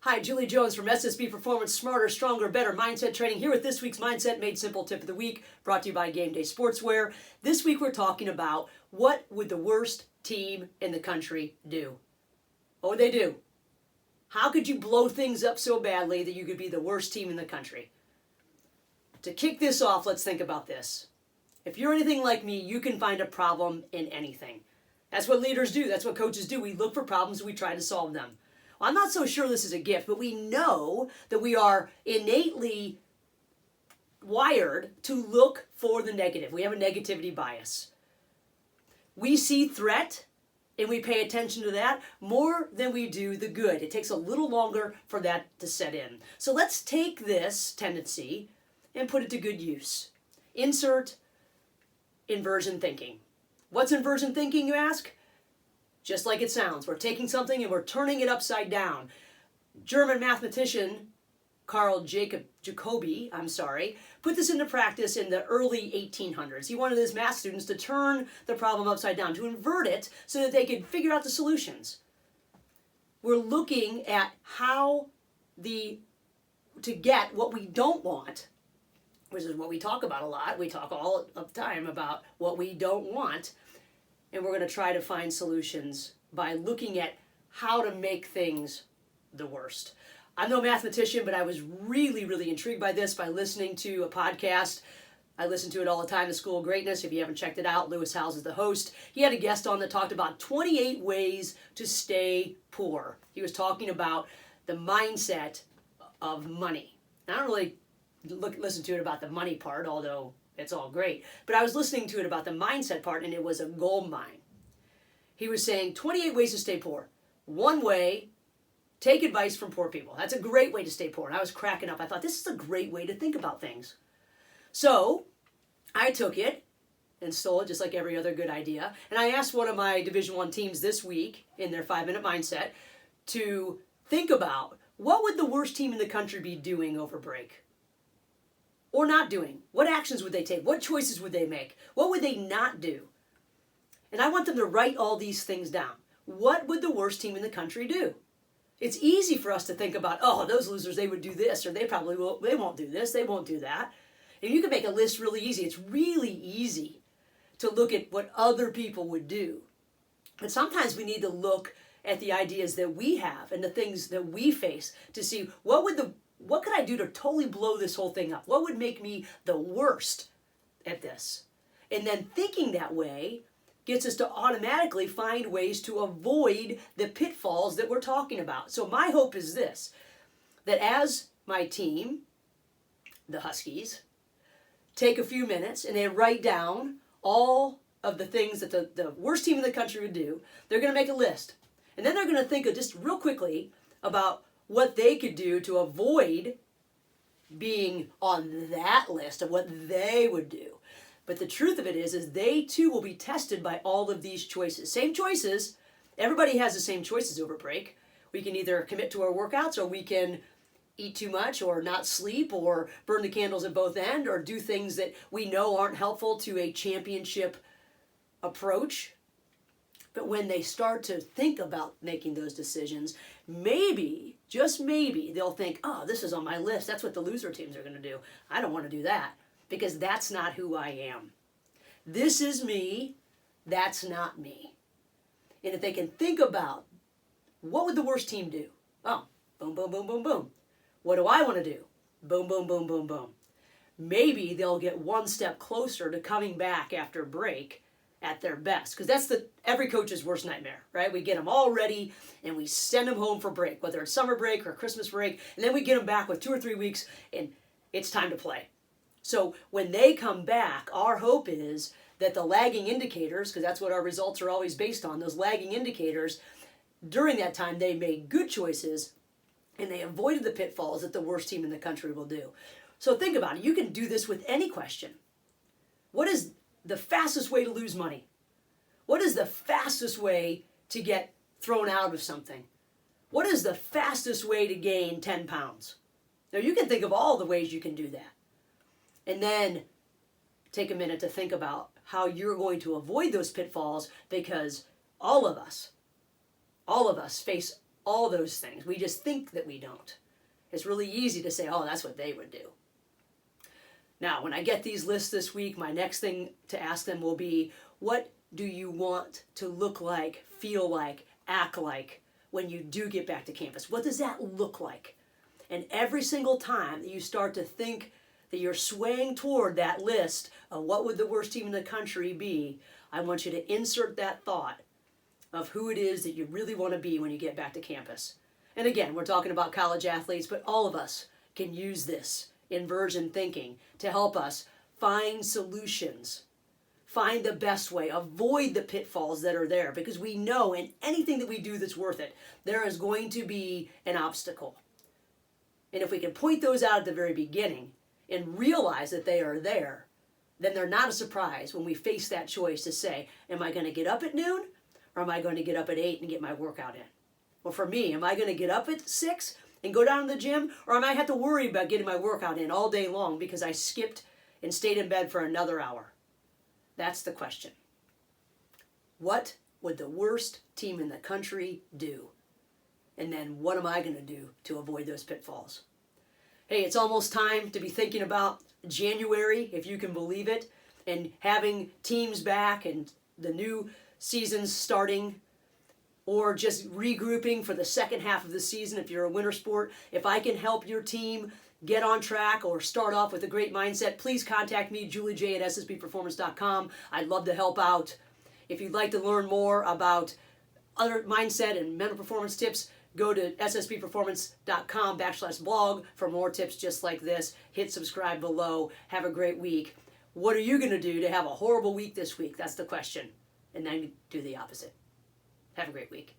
Hi, Julie Jones from SSB Performance, Smarter, Stronger, Better Mindset Training, here with this week's Mindset Made Simple Tip of the Week, brought to you by Game Day Sportswear. This week we're talking about what would the worst team in the country do? What would they do? How could you blow things up so badly that you could be the worst team in the country? To kick this off, let's think about this. If you're anything like me, you can find a problem in anything. That's what leaders do. That's what coaches do. We look for problems and we try to solve them. Well, I'm not so sure this is a gift, but we know that we are innately wired to look for the negative. We have a negativity bias. We see threat and we pay attention to that more than we do the good. It takes a little longer for that to set in. So let's take this tendency and put it to good use. Insert inversion thinking. What's inversion thinking, you ask? Just like it sounds. We're taking something and we're turning it upside down. German mathematician Carl Jacobi, put this into practice in the early 1800s. He wanted his math students to turn the problem upside down, to invert it so that they could figure out the solutions. We're looking at how to get what we don't want, which is what we talk about a lot. We talk all of the time about what we don't want. And we're going to try to find solutions by looking at how to make things the worst. I'm no mathematician, but I was really, really intrigued by this by listening to a podcast. I listen to it all the time, The School of Greatness. If you haven't checked it out, Lewis Howes is the host. He had a guest on that talked about 28 ways to stay poor. He was talking about the mindset of money. I don't really listen to it about the money part, although it's all great. But I was listening to it about the mindset part, and it was a gold mine. He was saying 28 ways to stay poor. One way, take advice from poor people. That's a great way to stay poor. And I was cracking up. I thought, this is a great way to think about things. So I took it and stole it just like every other good idea. And I asked one of my Division I teams this week in their 5-minute mindset to think about what would the worst team in the country be doing over break? Or not doing? What actions would they take? What choices would they make? What would they not do? And I want them to write all these things down. What would the worst team in the country do? It's easy for us to think about, oh, those losers, they would do this, or they won't do this, they won't do that. And you can make a list really easy. It's really easy to look at what other people would do. But sometimes we need to look at the ideas that we have and the things that we face to see what could I do to totally blow this whole thing up? What would make me the worst at this? And then thinking that way gets us to automatically find ways to avoid the pitfalls that we're talking about. So my hope is this, that as my team, the Huskies, take a few minutes and they write down all of the things that the worst team in the country would do, they're going to make a list. And then they're going to think of just real quickly about what they could do to avoid being on that list of what they would do. But the truth of it is they too will be tested by all of these choices. Same choices. Everybody has the same choices over break. We can either commit to our workouts, or we can eat too much, or not sleep, or burn the candles at both ends, or do things that we know aren't helpful to a championship approach. But when they start to think about making those decisions, maybe, just maybe, they'll think, oh, this is on my list. That's what the loser teams are going to do. I don't want to do that because that's not who I am. This is me. That's not me. And if they can think about what would the worst team do? Oh, boom, boom, boom, boom, boom. What do I want to do? Boom, boom, boom, boom, boom. Maybe they'll get one step closer to coming back after a break at their best, because that's every coach's worst nightmare, right? We get them all ready and we send them home for break, whether it's summer break or Christmas break, and then we get them back with 2 or 3 weeks and it's time to play. So when they come back, our hope is that the lagging indicators, because that's what our results are always based on, those lagging indicators, during that time they made good choices and they avoided the pitfalls that the worst team in the country will do. So think about it. You can do this with any question. What is the fastest way to lose money? What is the fastest way to get thrown out of something? What is the fastest way to gain 10 pounds? Now you can think of all the ways you can do that. And then take a minute to think about how you're going to avoid those pitfalls, because all of us face all those things. We just think that we don't. It's really easy to say, oh, that's what they would do. Now, when I get these lists this week, my next thing to ask them will be, what do you want to look like, feel like, act like when you do get back to campus? What does that look like? And every single time that you start to think that you're swaying toward that list of what would the worst team in the country be, I want you to insert that thought of who it is that you really want to be when you get back to campus. And again, we're talking about college athletes, but all of us can use this inversion thinking to help us find solutions, find the best way, avoid the pitfalls that are there, because we know in anything that we do that's worth it, there is going to be an obstacle. And if we can point those out at the very beginning and realize that they are there, then they're not a surprise when we face that choice to say, am I going to get up at noon or am I going to get up at 8 and get my workout in? Well, for me, am I going to get up at 6 and go down to the gym, or I might have to worry about getting my workout in all day long because I skipped and stayed in bed for another hour? That's the question. What would the worst team in the country do? And then what am I going to do to avoid those pitfalls? Hey, it's almost time to be thinking about January, if you can believe it, and having teams back and the new seasons starting, or just regrouping for the second half of the season if you're a winter sport. If I can help your team get on track or start off with a great mindset, please contact me, juliej@ssbperformance.com. I'd love to help out. If you'd like to learn more about other mindset and mental performance tips, go to ssbperformance.com/blog for more tips just like this. Hit subscribe below. Have a great week. What are you going to do to have a horrible week this week? That's the question. And then do the opposite. Have a great week.